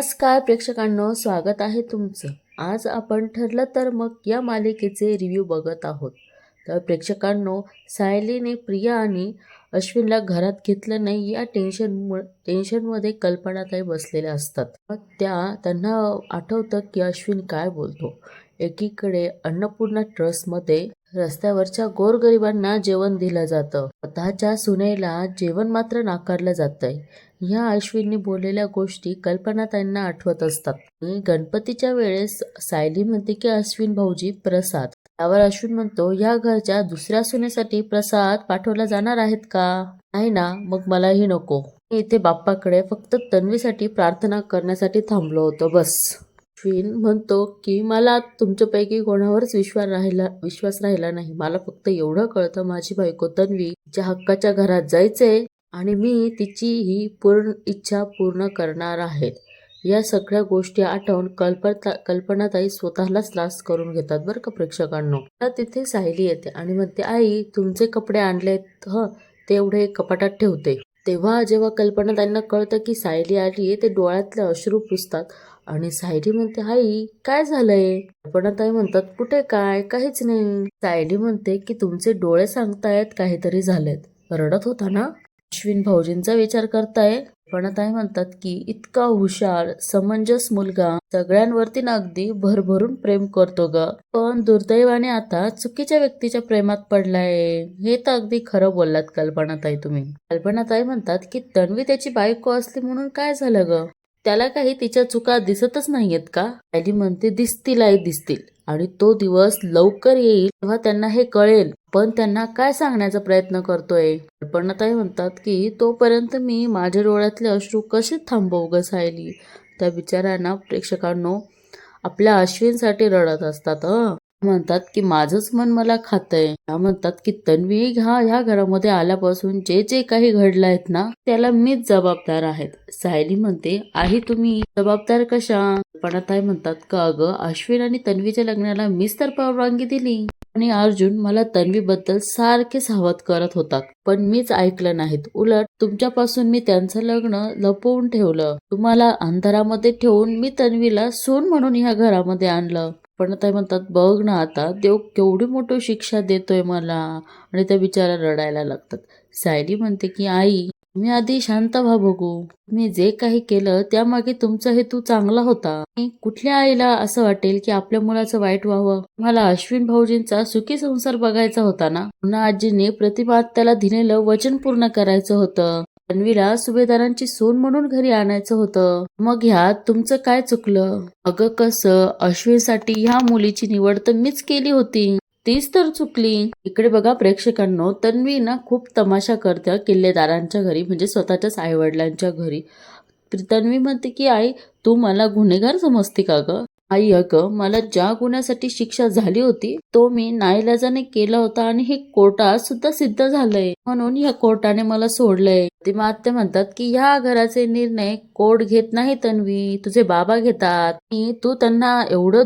नमस्कार प्रेक्षकांनो, स्वागत आहे तुमचं. आज आपण ठरलं तर मग या मालिकेचे रिव्ह्यू बघत आहोत. तर प्रेक्षकांनो, सायलीने प्रिया आणि अश्विनला घरात घेतलं नाही या टेन्शनमध्ये कल्पनाताई बसलेल्या असतात. मग त्यांना आठवतं की अश्विन काय बोलतो. एकीकडे अन्नपूर्णा ट्रस्टमध्ये रस्त्यावरच्या गोरगरिबांना जेवण दिलं जातं. स्वतःच्या सुनेला जेवण मात्र नाकारलं जातंय. ह्या अश्विनने बोललेल्या गोष्टी कल्पनाताईंना आठवत असतात. आणि गणपतीच्या वेळेस सायली म्हणते की अश्विन भाऊजी प्रसाद. त्यावर अश्विन म्हणतो, या घरच्या दुसऱ्या सुनेसाठी प्रसाद पाठवला जाणार आहेत का? नाही ना, मग मलाही नको. मी इथे बाप्पाकडे फक्त तन्वीसाठी प्रार्थना करण्यासाठी थांबलो होतो, बस. अश्विन म्हणतो की मला तुमच्यापैकी कोणावरच विश्वास राहिला नाही. मला फक्त एवढं कळतं, माझी बायको तन्वी तिच्या हक्काच्या घरात जायचंय आणि मी तिची ही इच्छा पूर्ण करणार आहेत. या सगळ्या गोष्टी आठवून कल्पनाताई स्वतःलाच त्रास करून घेतात बरं का प्रेक्षकांनो. तिथे सायली येते आणि म्हणते, आई तुमचे कपडे आणलेत तेवढे कपाटात ठेवते. जेव्हा कल्पनाताईंना कळतं की सायली आली, ते डोळ्यातले अश्रू पुसतात आणि सायली म्हणते, आई काय झालंय? कल्पनाताई म्हणतात, कुठे काय, काहीच नाही. सायली म्हणते की तुमचे डोळे सांगतायत काहीतरी झालेत. रडत होता ना? अश्विन भाऊजींचा विचार करताय. कल्पनाताई म्हणतात की इतका हुशार समंजस मुलगा सगळ्यांवरती ना अगदी भरभरून प्रेम करतो ग, पण दुर्दैवाने आता चुकीच्या व्यक्तीच्या प्रेमात पडलाय. हे तर अगदी खरं बोललात कल्पनाताई तुम्ही. कल्पनाताई म्हणतात की तन्वी त्याची बायको असली म्हणून काय झालं ग? त्याला काही तिच्या चुका दिसतच नाहीयेत का? सायली म्हणते, दिसतील आणि तो दिवस लवकर येईल तेव्हा त्यांना हे कळेल. पण त्यांना काय सांगण्याचा प्रयत्न करतोय? कल्पनाताई म्हणतात की तोपर्यंत मी माझ्या डोळ्यातले अश्रू कसे थांबवू ग सायली? त्या बिचाऱ्यांना प्रेक्षकांनो आपल्या अश्विनसाठी रडत असतात. म्हणतात की माझंच मन मला खातंय. त्या म्हणतात की तन्वी ह्या घरामध्ये आल्यापासून जे जे काही घडलंयत ना, त्याला मीच जबाबदार आहेत. सायली म्हणते, आई तुम्ही जबाबदार कशा? कल्पनाताई म्हणतात, का अगं अश्विन आणि तन्वीच्या लग्नाला मीच तर परवानगी दिली आणि अर्जुन मला तन्वीबद्दल सारखे सावध करत होतात, पण मीच ऐकलं नाहीत. उलट तुमच्यापासून मी त्यांचं लग्न लपवून ठेवलं. तुम्हाला अंधारामध्ये ठेवून मी तन्वीला सून म्हणून ह्या घरामध्ये आणलं. पण ते म्हणतात, बघ ना आता देव केवढी मोठी शिक्षा देतोय मला. आणि त्या बिचारा रडायला लागतात. सायली म्हणते की आई मी आधी शांत व्हा बघू. मी जे काही केलं त्यामागे तुमचा हेतू चांगला होता. कुठल्या आईला असं वाटेल की आपल्या मुलाचं वाईट व्हावं? मला अश्विन भाऊजींचा सुखी संसार बघायचा होता ना. पुन्हा आजीने प्रतिभा त्याला दिलेलं वचन पूर्ण करायचं होतं. तन्वीला सुभेदारांची सून म्हणून घरी आणायचं होतं. मग ह्यात तुमचं काय चुकलं? अगं कसं, अश्विनसाठी ह्या मुलीची निवड तर मीच केली होती, तीच तर चुकली. इकडे बघा प्रेक्षकांनो, तन्वी ना खूप तमाशा करते किल्लेदारांच्या घरी, म्हणजे स्वतःच्याच आईवडिलांच्या घरी. तन्वी म्हणते की आई तू मला गुन्हेगार समजते का ग? आई अगं मला ज्या गुन्ह्यासाठी शिक्षा झाली होती तो मी नाईलाजाने केला होता आणि हे कोर्टात सुद्धा सिद्ध झालंय, म्हणून ह्या कोर्टाने मला सोडलंय. ते आत्या म्हणतात की ह्या घराचे निर्णय कोर्ट घेत नाही तन्वी, तुझे बाबा घेतात. तू त्यांना एवढं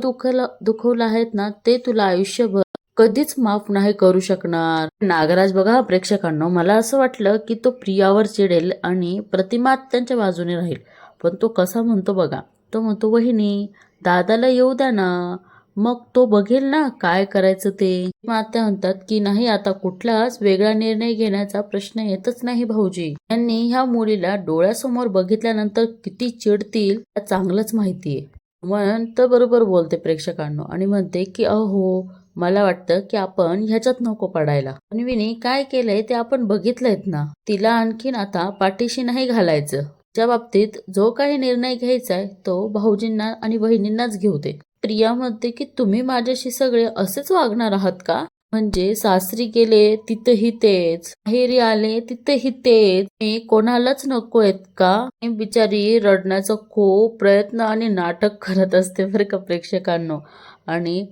दुखवलं आहेत ना, ते तुला आयुष्यभर कधीच माफ नाही करू शकणार. नागराज बघा प्रेक्षकांनो, मला असं वाटलं की तो प्रियावर चिडेल आणि प्रतिमा त्यांच्या बाजूने राहील, पण तो कसा म्हणतो बघा. तो म्हणतो, वहिनी दादाला येऊ द्या ना, मग तो बघेल ना काय करायचं ते. आत्या म्हणतात की नाही, आता कुठलाच वेगळा निर्णय घेण्याचा प्रश्न येतच नाही भाऊजी. त्यांनी ह्या मुलीला डोळ्यासमोर बघितल्यानंतर किती चिडतील चांगलंच माहितीये. म्हणून तर बरोबर बोलते प्रेक्षकांनो आणि म्हणते की अहो मला वाटतं की आपण ह्याच्यात नको पडायला. तन्वीने काय केलंय ते आपण बघितलंयत ना, तिला आणखीन आता पाठीशी नाही घालायचं. त्या बाबतीत जो काही निर्णय घ्यायचाय तो भाऊजींना आणि बहिणींनाच घेऊ दे. प्रिया म्हणते की तुम्ही माझ्याशी सगळे असेच वागणार आहात का? म्हणजे सासरी गेले तिथेही तेच, माहेरी आले तिथेही तेच, मी कोणालाच नको आहेत का? बिचारी रडण्याचा खूप प्रयत्न आणि नाटक करत असते बरं का प्रेक्षकांनो. आणि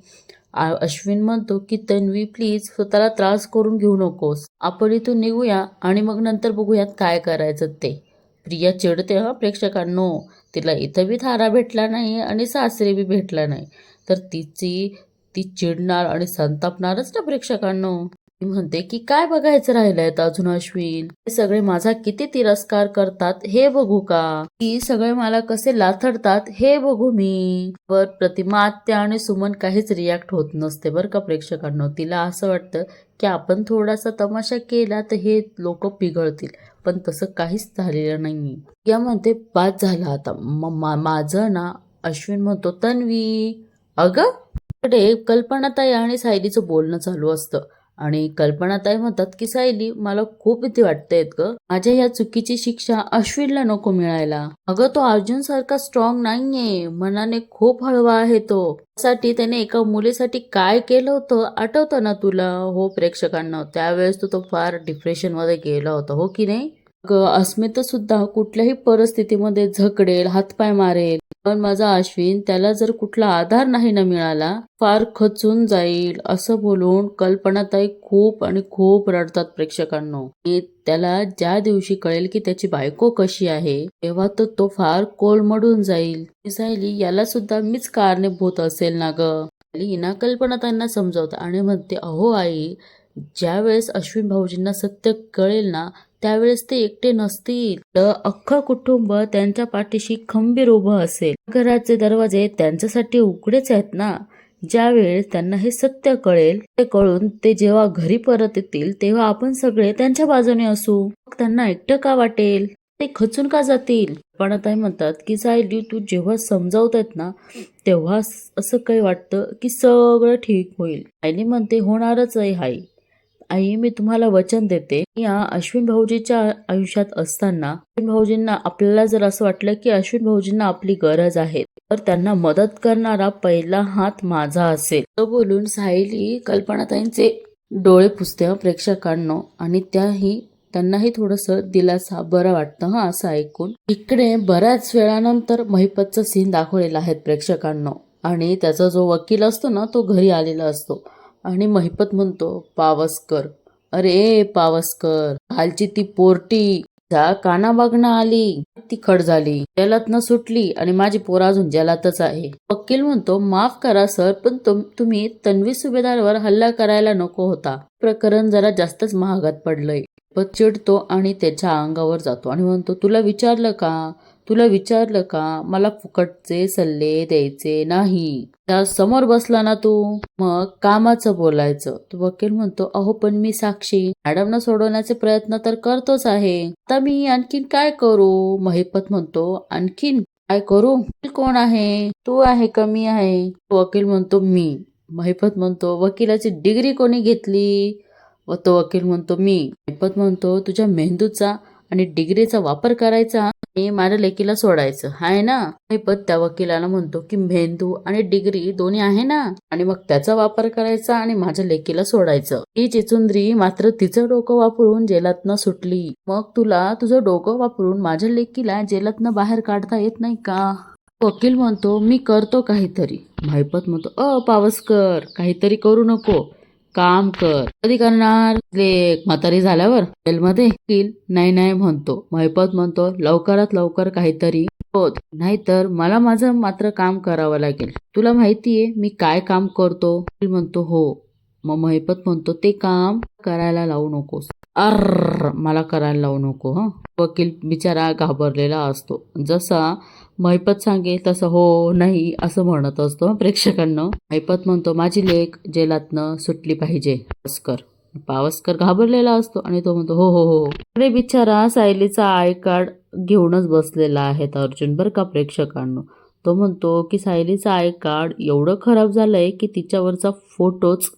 अश्विन म्हणतो की तन्वी प्लीज स्वतःला त्रास करून घेऊ नकोस, आपण इथून निघूया आणि मग नंतर बघूयात काय करायचं ते. प्रिया चिडते प्रेक्षकांनो, तिला इथं बी थारा भेटला नाही आणि सासरी बी भेटला नाही, तर ती चिडणार आणि संतापणारच ना प्रेक्षकांनो. ती म्हणते की काय बघायचं राहिलंय अजून अश्विन, हे सगळे माझा किती तिरस्कार करतात हे बघू का, की सगळे मला कसे लाथडतात हे बघू मी. वर प्रतिमा आत्या आणि सुमन काहीच रिॲक्ट होत नसते बरं का प्रेक्षकांना. तिला असं वाटतं की आपण थोडासा तमाशा केला तर हे लोक पिघळतील, पण तसं काहीच झालेलं नाहीये. यामध्ये बाद झाला आता. माझं ना, अश्विन म्हणतो तन्वी अगं. इकडे कल्पनाताई आणि सायलीचं बोलणं चालू असतं आणि कल्पनाताई म्हणतात की सायली, मला खूप भीती वाटतेय ग, माझ्या या चुकीची शिक्षा अश्विनला नको मिळायला. अगं तो अर्जुन सारखा स्ट्रॉंग नाहीये, मनाने खूप हळवा आहे तो. साठी त्याने एका मुलीसाठी काय केलं होतं आठवतं ना तुला? हो प्रेक्षकांना, त्यावेळेस तो फार डिप्रेशन मध्ये गेला होता, हो की नाही? अस्मिता सुद्धा कुठल्याही परिस्थितीमध्ये झगडेल, हातपाय मारेल, पण माझा अश्विन त्याला जर कुठला आधार नाही ना मिळाला फार खचून जाईल असं बोलून कल्पनाताई खूप आणि खूप रडतात प्रेक्षकांनो. त्याला ज्या दिवशी कळेल की त्याची बायको कशी आहे तेव्हा तर तो फार कोलमडून जाईल. सायली, याला सुद्धा मीच कारणीभूत असेल ना ग. ना कल्पनाताईंना समजावतं आणि म्हणते अहो आई, ज्या वेळेस अश्विन भाऊजींना सत्य कळेल ना त्यावेळेस ते एकटे नसतील, तर अख्खं कुटुंब त्यांच्या पाठीशी खंबीर उभं असेल. घराचे दरवाजे त्यांच्यासाठी उघडेच आहेत ना. ज्या वेळेस त्यांना हे सत्य कळेल, ते कळून ते जेव्हा घरी परत येतील तेव्हा आपण सगळे त्यांच्या बाजूने असू. मग त्यांना एकटं का वाटेल, ते खचून का जातील? पण आता म्हणतात की सायली, तू जेव्हा समजावतात ना तेव्हा असं काही वाटतं की सगळं ठीक होईल. सायली म्हणते होणारच आहे आई. आई, मी तुम्हाला वचन देते, या अश्विन भाऊजीच्या आयुष्यात असताना अश्विन भाऊजींना आपल्याला जर असं वाटलं की अश्विन भाऊजींना आपली गरज आहे तर त्यांना मदत करणारा पहिला हात माझा असेल. तो बोलून सायली कल्पनाताईंचे डोळे पुसते प्रेक्षकांनो आणि त्यांनाही थोडस दिलासा बरं वाटतं असं ऐकून. इकडे बऱ्याच वेळानंतर महिपतचा सीन दाखवलेला आहे प्रेक्षकांनो आणि त्याचा जो वकील असतो ना तो घरी आलेला असतो आणि महिपत म्हणतो पावसकर, अरे पावसकर, कालची ती पोरटी काना बघणं आली, ती खड झाली, जेलातनं सुटली आणि माझी पोर अजून जेलातच आहे. वकील म्हणतो माफ करा सर, पण तुम्ही तन्वी सुभेदारवर हल्ला करायला नको होता. प्रकरण जरा जास्तच महागात पडलंय. चिडतो आणि त्याच्या अंगावर जातो आणि म्हणतो तुला विचारलं का मला फुकटचे सल्ले द्यायचे नाही. त्या समोर बसला ना तू, मग कामाचं बोलायचं. तो वकील म्हणतो अहो पण मी साक्षी मॅडमना सोडवण्याचे प्रयत्न तर करतोच आहे, आता मी आणखीन काय करू? महिपत म्हणतो आणखीन काय करू? कोण आहे, तू आहे का मी आहे? वकील म्हणतो मी. महिपत म्हणतो वकिलाची डिग्री कोणी घेतली? व तो वकील म्हणतो मी. महिपत म्हणतो तुझ्या मेंदूचा आणि डिग्रीचा वापर करायचा आणि माझ्या लेकीला सोडायचं आहे ना. महिपत त्या वकिलाला म्हणतो की मेंदू आणि डिग्री दोन्ही आहे ना, आणि मग त्याचा वापर करायचा आणि माझ्या लेकीला सोडायचं. ही चिचुंद्री मात्र तिचं डोकं वापरून जेलातनं सुटली, मग तुला तुझं डोकं वापरून माझ्या लेकीला जेलातनं बाहेर काढता येत नाही का? वकील म्हणतो मी करतो काहीतरी. महिपत म्हणतो पावसकर, काहीतरी करू नको, काम कर. कधी करणार? म्हातारी झाल्यावर जेलमध्ये? नाही म्हणतो. महिपत म्हणतो लवकरात लवकर काहीतरी होत, नाहीतर मला माझं मात्र काम करावं लागेल. तुला माहितीये मी काय काम करतो? म्हणतो हो. मग महिपत म्हणतो ते काम करायला लावू नकोस. मला करायला लावू नको. वकील बिचारा घाबरलेला असतो. जसा महिपत सांगे तसं हो नाही असं म्हणत असतो प्रेक्षकांना. महिपत म्हणतो माझी लेक जेलातनं सुटली पाहिजे. पावसकर घाबरलेला असतो आणि तो म्हणतो हो हो हो. अरे बिचारा सायलीचा आय कार्ड घेऊनच बसलेला आहे अर्जुन बरं का प्रेक्षकांना. तो म्हणतो की सायलीचं आय कार्ड एवढं खराब झालंय की तिच्यावरचा फोटोच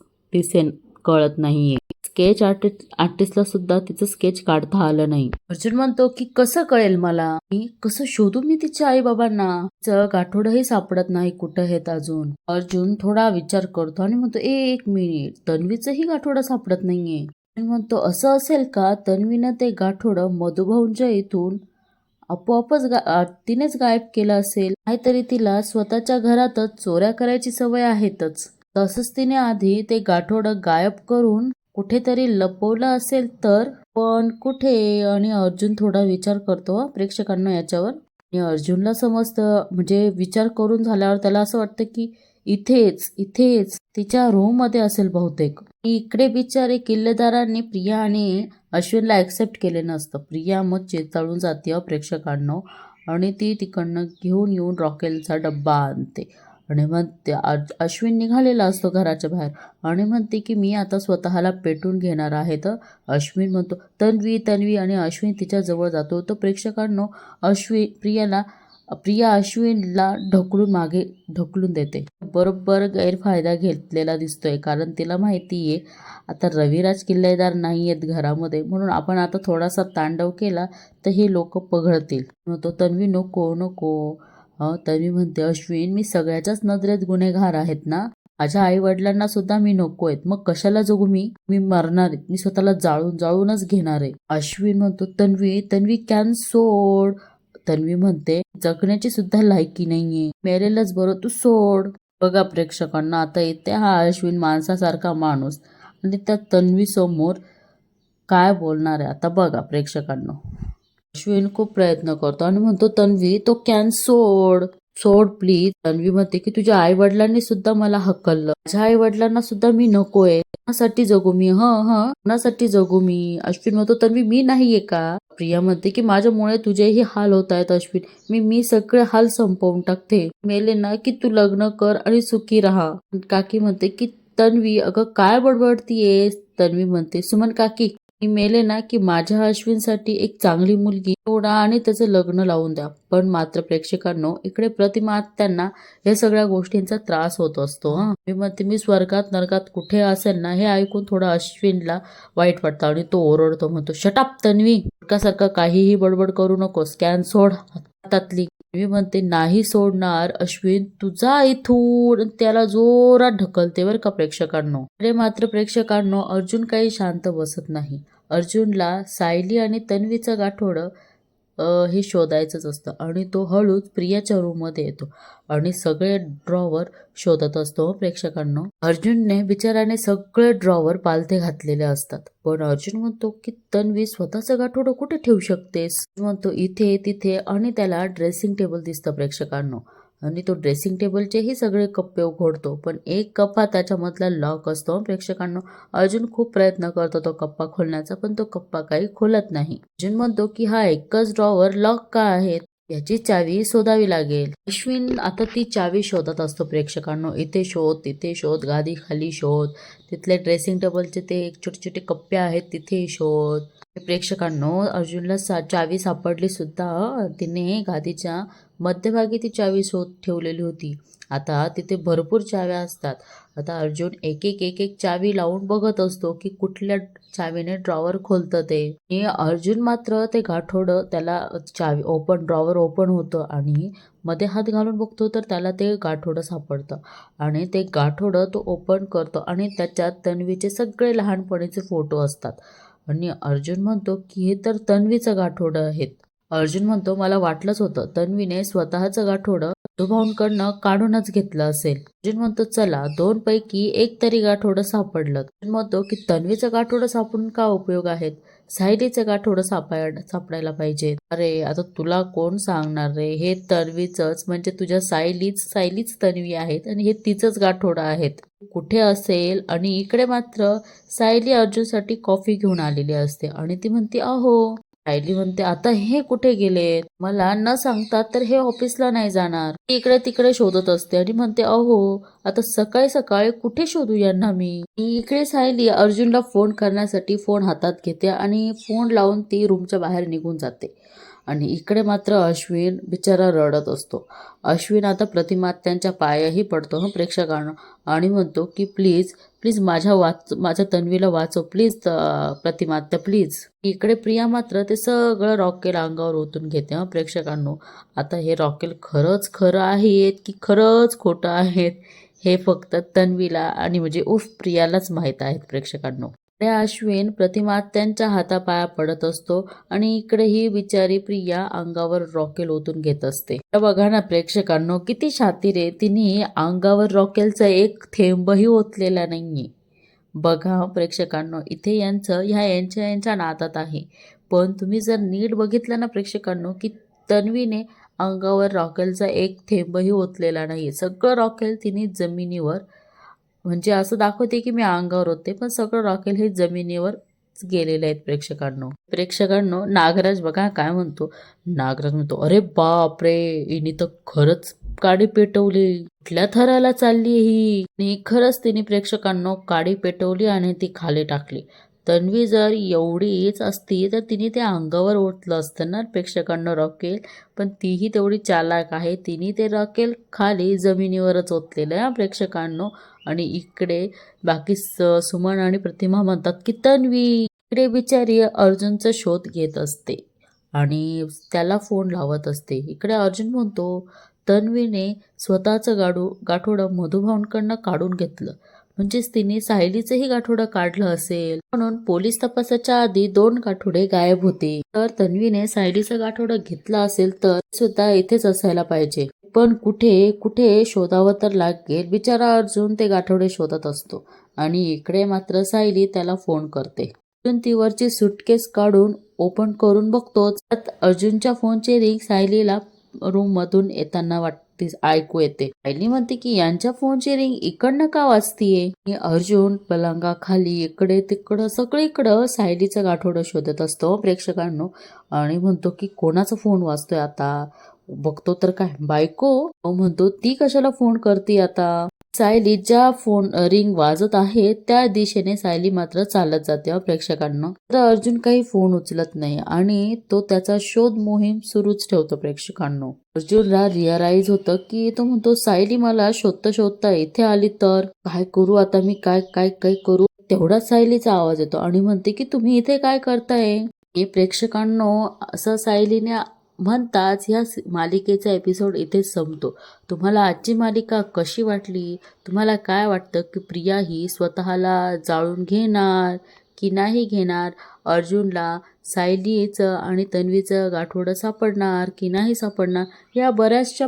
कळत नाहीये. स्केच आर्टिस्टला सुद्धा तिचं स्केच काढता आलं नाही. अर्जुन म्हणतो की कसं कळेल मला, कसं शोधू मी तिच्या आई बाबांना? तिचं गाठोडंही सापडत नाही कुठं आहेत अजून. अर्जुन थोडा विचार करतो आणि म्हणतो एक मिनिट, तन्वीचंही गाठोडं सापडत नाहीये. म्हणतो असं असेल का तन्वीनं ते गाठोडं मधुभाऊंच्या इथून आपोआपच तिनेच गायब केलं असेल, नाहीतरी तिला स्वतःच्या घरातच चोऱ्या करायची सवय आहेतच. तसंच तिने आधी ते गाठोडं गायब करून कुठेतरी लपवलं असेल तर, पण कुठे? आणि अर्जुन थोडा विचार करतो प्रेक्षकांना याच्यावर. आणि अर्जुनला समजतं, म्हणजे विचार करून झाल्यावर त्याला असं वाटतं की इथेच इथेच तिच्या रूम मध्ये असेल बहुतेक. इकडे बिचारे किल्लेदारांनी प्रिया आणि अश्विनला ऍक्सेप्ट केले नसतं. प्रिया मग चेताळून जाते प्रेक्षकांना आणि ती तिकडनं घेऊन येऊन रॉकेलचा डब्बा आणते आणि म्हणते अश्विन निघालेला असतो घराच्या बाहेर आणि म्हणते की मी आता स्वतःला पेटून घेणार आहे. तर अश्विन म्हणतो तन्वी तन्वी आणि अश्विन तिच्या जवळ जातो. तर प्रेक्षकांनो प्रिया अश्विनला मागे ढकलून देते. बरोबर गैरफायदा घेतलेला दिसतोय कारण तिला माहितीये आता रविराज किल्लेदार नाही आहेत घरामध्ये, म्हणून आपण आता थोडासा तांडव केला तर हे लोक पघळतील. म्हणतो तन्वी नको नको. तन्वी म्हणते अश्विन मी सगळ्याच्याच नजरेत गुन्हेगार आहेत ना, माझ्या आई वडिलांना सुद्धा मी नको आहेत, मग कशाला जगू मी मरणार आहे, मी स्वतःला जाळूनच घेणार आहे. अश्विन म्हणतो तन्वी तन्वी कॅन सोड. तन्वी म्हणते जगण्याची सुद्धा लायकी नाहीये, मेलेलच बरं, तू सोड. बघा प्रेक्षकांना आता येते हा अश्विन माणसासारखा माणूस आणि त्या तन्वी समोर काय बोलणार आहे आता बघा प्रेक्षकांना. अश्विन खूप प्रयत्न करतो आणि म्हणतो तन्वी तो कॅन सोड सोड प्लीज. तन्वी म्हणते की तुझ्या आई वडिलांनी सुद्धा मला हकललं, माझ्या आई वडिलांना सुद्धा मी नकोय, कोणासाठी जगू मी, कोणासाठी जगू मी. अश्विन म्हणतो तन्वी मी नाहीये का. प्रिया म्हणते की माझ्यामुळे तुझेही हाल होत आहेत अश्विन, मी सगळे हाल संपवून टाकते, मेले ना की तू लग्न कर आणि सुखी राहा. काकी म्हणते की तन्वी अगं काय बडबडतीयेस. तन्वी म्हणते सुमन काकी मी मेले ना की माझ्या अश्विनसाठी एक चांगली मुलगी निवडा आणि त्याचं लग्न लावून द्या. पण मात्र प्रेक्षकांनो इकडे प्रतिमा त्यांना या सगळ्या गोष्टींचा त्रास होत असतो. मी म्हणते मी स्वर्गात नरकात कुठे असेल ना, हे ऐकून थोडं अश्विनला वाईट वाटतं आणि तो ओरडतो, म्हणतो शटाप तन्वी, सारखं काहीही बडबड करू नकोस, स्कॅन सोड हातातली. मी म्हणते नाही सोडणार अश्विन, तुझा इथून, त्याला जोरात ढकलते बरं का प्रेक्षकांनो. अरे मात्र प्रेक्षकांनो अर्जुन काही शांत बसत नाही. अर्जुनला सायली आणि तन्वीचं गाठोडं हे शोधायचंच असतं आणि तो हळूच प्रियाच्या रूम मध्ये येतो आणि सगळे ड्रॉवर शोधत असतो. प्रेक्षकांनो अर्जुनने बिचाराने सगळे ड्रॉवर पालथे घातलेले असतात, पण अर्जुन म्हणतो की तन्वी स्वतःचं गाठोडं कुठे ठेवू शकतेस. म्हणतो इथे तिथे आणि त्याला ड्रेसिंग टेबल दिसतं प्रेक्षकांनो आणि तो ड्रेसिंग टेबलचेही सगळे कप्पे उघडतो, पण एक कप्पा त्याच्यामधला लॉक असतो. प्रेक्षकांनो अर्जुन खूप प्रयत्न करतो तो कप्पा खोलण्याचा, पण तो कप्पा काही खोलत नाही. अर्जुन म्हणतो की हा एकच ड्रॉवर लॉक का आहे, याची चावी शोधावी लागेल. अश्विन आता ती चावी शोधत असतो. प्रेक्षकांनो इथे शोध तिथे शोध, गादी खाली शोध, तिथले ड्रेसिंग टेबलचे ते छोटे छोटे कप्पे आहेत तिथे शोध. प्रेक्षकांनो अर्जुनला चावी सापडली सुद्धा, तिने गादीच्या मध्यभागी ती चावी शोध ठेवलेली होती. आता तिथे भरपूर चाव्या असतात. आता अर्जुन एक एक चावी लावून बघत असतो की कुठल्या चावीने ड्रॉवर खोलतं ते. आणि अर्जुन मात्र ते गाठोडं त्याला चावी ड्रॉवर ओपन होतं आणि मध्ये हात घालून बघतो तर त्याला ते गाठोडं सापडतं आणि ते गाठोडं तो ओपन करतो आणि त्याच्यात तन्वीचे सगळे लहानपणीचे फोटो असतात आणि अर्जुन म्हणतो की हे तर तन्वीचं गाठोडं आहेत. अर्जुन म्हणतो मला वाटलंच होतं, तन्वीने स्वतःचं गाठोडं भाऊंकडनं काढूनच घेतलं असेल. अर्जुन म्हणतो चला दोन पैकी एक तरी गाठोडं सापडलं. अर्जुन म्हणतो की तन्वीचं गाठोडं सापडून का उपयोग आहेत, सायलीचं गाठोडं सापडायला पाहिजे. अरे आता तुला कोण सांगणार रे, हे तन्वीचंच म्हणजे तुझ्या सायलीच तन्वी आहेत आणि हे तिचंच गाठोडं आहेत, कुठे असेल. आणि इकडे मात्र सायली अर्जुनसाठी कॉफी घेऊन आलेली असते आणि ती म्हणते अहो. सायली म्हणते आता हे कुठे गेलेत, मला न सांगतात तर हे ऑफिसला नाही जाणार. इकडे तिकडे शोधत असते आणि म्हणते अहो आता सकाळी सकाळी कुठे शोधू यांना मी. इकडे सायली अर्जुनला फोन करण्यासाठी फोन हातात घेते आणि फोन लावून ती रूमच्या बाहेर निघून जाते. आणि इकडे मात्र अश्विन बिचारा रडत असतो. अश्विन आता प्रतिमात्यांच्या पायाही पडतो प्रेक्षकांना आणि म्हणतो की प्लीज प्लीज माझ्या तन्वीला वाचव प्लीज प्रतिमात्या प्लीज. इकडे प्रिया मात्र ते सगळं रॉकेल अंगावर ओतून घेते. प्रेक्षकांनो आता हे रॉकेल खरंच खरं आहेत की खरंच खोटं आहेत हे फक्त तन्वीला आणि म्हणजे प्रियालाच माहीत आहेत प्रेक्षकांनो. अश्विन प्रतिमात्यांच्या हातापाया पडत असतो आणि इकडे ही बिचारी प्रिया अंगावर रॉकेल ओतून घेत असते. बघा ना प्रेक्षकांनो किती शातीर आहे, तिने अंगावर रॉकेलचा एक थेंबही ओतलेला नाहीये. बघा प्रेक्षकांनो इथे यांच्या नादात आहे. पण तुम्ही जर नीट बघितलं ना प्रेक्षकांनो की तन्वीने अंगावर रॉकेलचा एक थेंबही ओतलेला नाही. सगळं रॉकेल तिने जमिनीवर, म्हणजे असं दाखवते की मी अंगावर होते, पण सगळं रॉकेल हे जमिनीवर गेलेले आहेत प्रेक्षकांनो. नागराज बघा काय म्हणतो. नागराज म्हणतो, अरे बाप रे, हिने तर खरंच काडी पेटवली, कुठल्या थराला चालली ही. आणि खरंच तिने प्रेक्षकांनो काडी पेटवली आणि ती खाली टाकली. तन्वी जर एवढीच असती तर तिने ते अंगावर ओतलं असतं ना प्रेक्षकांनो रॉकेल. पण तीही तेवढी चालाक आहे, तिने ते रॉकेल खाली जमिनीवरच ओतलेलं आहे प्रेक्षकांनो. आणि इकडे बाकी सुमन आणि प्रतिमा म्हणतात की तन्वी. इकडे बिचारी अर्जुनचा शोध घेत असते आणि त्याला फोन लावत असते. इकडे अर्जुन म्हणतो, तन्वीने स्वतःचं गाठोडं मधुभाऊंकडनं काढून घेतलं, म्हणजेच तिने सायलीचंही गाठोडं काढलं असेल. म्हणून पोलीस तपासाच्या आधी 2 गाठोडे गायब होते. तर तन्वीने सायलीचं गाठोडं घेतलं असेल तर सुद्धा इथेच असायला पाहिजे. पण कुठे कुठे शोधावं तर लागेल. बिचारा अर्जुन ते गाठोडे शोधत असतो आणि इकडे मात्र सायली त्याला फोन करते. अर्जुन ती वरची सुटकेस काढून ओपन करून बघतोच. अर्जुनच्या फोनची रिंग सायलीला रूम मधून येताना ऐकू येते. सायली म्हणते की यांच्या फोनची रिंग इकडनं का वाजतीये. अर्जुन पलंगा खाली इकडे तिकडं सगळीकडं सायलीचं गाठोडं शोधत असतो प्रेक्षकांनो. आणि म्हणतो की कोणाचा फोन वाजतोय आता. बघतो तर काय, बायको. म्हणतो ती कशाला फोन करते आता. सायली ज्या फोन रिंग वाजत आहे त्या दिशेने सायली मात्र चालत जाते प्रेक्षकांना. तर अर्जुन काही फोन उचलत नाही आणि तो त्याचा शोध मोहीम सुरूच ठेवतो प्रेक्षकांनो. अर्जुनला रिअलाइज होतं की तो म्हणतो, सायली मला शोधता शोधता इथे आली तर काय करू आता मी, काय काय काय करू. तेवढाच सायलीचा आवाज येतो आणि म्हणते की तुम्ही इथे काय करताय. हे प्रेक्षकांनो असं सायलीने म्हणताच ह्या मालिकेचा एपिसोड इथेच संपतो. तुम्हाला आजची मालिका कशी वाटली, तुम्हाला काय वाटतं की प्रिया ही स्वतःला जाळून घेणार की नाही घेणार, अर्जुनला सायलीचं आणि तन्वीचं गाठोडं सापडणार की नाही सापडणार, या बऱ्याचशा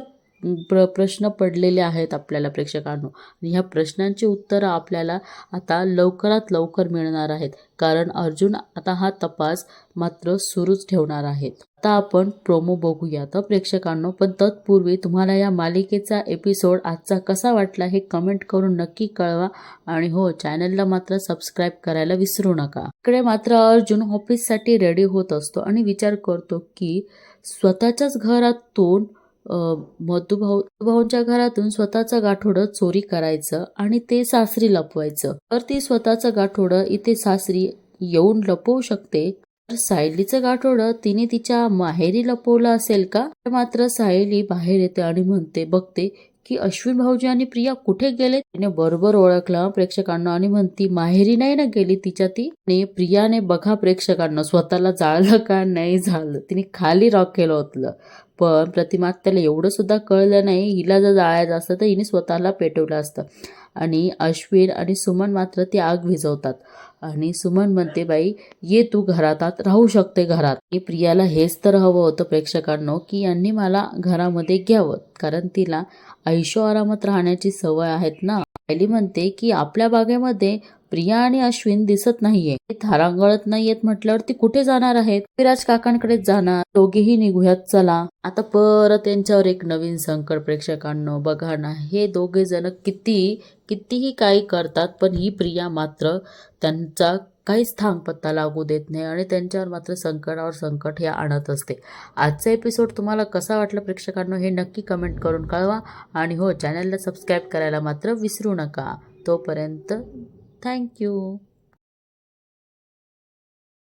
प्रश्न पडलेले आहेत आपल्याला प्रेक्षकांनो. आणि ह्या प्रश्नांची उत्तरं आपल्याला आता लवकरात लवकर मिळणार आहेत, कारण अर्जुन आता हा तपास मात्र सुरूच ठेवणार आहेत. आता आपण प्रोमो बघूया तर प्रेक्षकांनो. पण तत्पूर्वी तुम्हाला या मालिकेचा एपिसोड आजचा कसा वाटला हे कमेंट करून नक्की कळवा. आणि हो, चॅनलला मात्र सबस्क्राईब करायला विसरू नका. इकडे मात्र अर्जुन ऑफिससाठी रेडी होत असतो आणि विचार करतो की स्वतःच्याच घरातून मधुभाऊंच्या घरातून स्वतःचं गाठोडं चोरी करायचं आणि ते सासरी लपवायचं. तर ती स्वतःचं गाठोडं इथे सासरी येऊन लपवू शकते. तर सायलीचं गाठोडं तिने तिच्या माहेरी लपवलं असेल का. मात्र सायली बाहेर येते आणि बघते की अश्विन भाऊजी आणि प्रिया कुठे गेले. तिने बरोबर ओळखलं प्रेक्षकांना आणि म्हणती माहेरी नाही ना गेली तिच्या ती. आणि प्रियाने बघा प्रेक्षकांना स्वतःला जाळलं का नाही झालं, तिने खाली रॉकेल ओतलं. पण प्रतिमा त्याला एवढं सुद्धा कळलं नाही. हिला जर जाळायचं असतं तर हिने स्वतःला पेटवलं असतं. आणि अश्विन आणि सुमन मात्र ती आग विझवतात आणि सुमन म्हणते, बाई ये तू घरात आत राहू शकते घरात. प्रियाला हेच तर हवं होतं प्रेक्षकांनो की यांनी मला घरामध्ये घ्यावं, कारण तिला ऐशो आरामात राहण्याची सवय आहेत ना. सायली म्हणते की आपल्या बागेमध्ये प्रिया आणि अश्विन दिसत नाहीये, थारांगळत नाहीयेत, म्हटल्यावर ती कुठे जाणार आहेत. विराज काकांकडेच जाणार. दोघेही निघूयात चला. आता परत त्यांच्यावर एक नवीन संकट प्रेक्षकांनो. बघा ना, हे दोघे जण कितीही काही करतात पण ही प्रिया मात्र त्यांचा काहीच थांगपत्ता लागू देत नाही आणि त्यांच्यावर मात्र संकटावर संकट हे आणत असते. आजचा एपिसोड तुम्हाला कसा वाटला प्रेक्षकांनो हे नक्की कमेंट करून कळवा. आणि हो, चॅनलला सबस्क्राईब करायला मात्र विसरू नका. तोपर्यंत थँक्यू.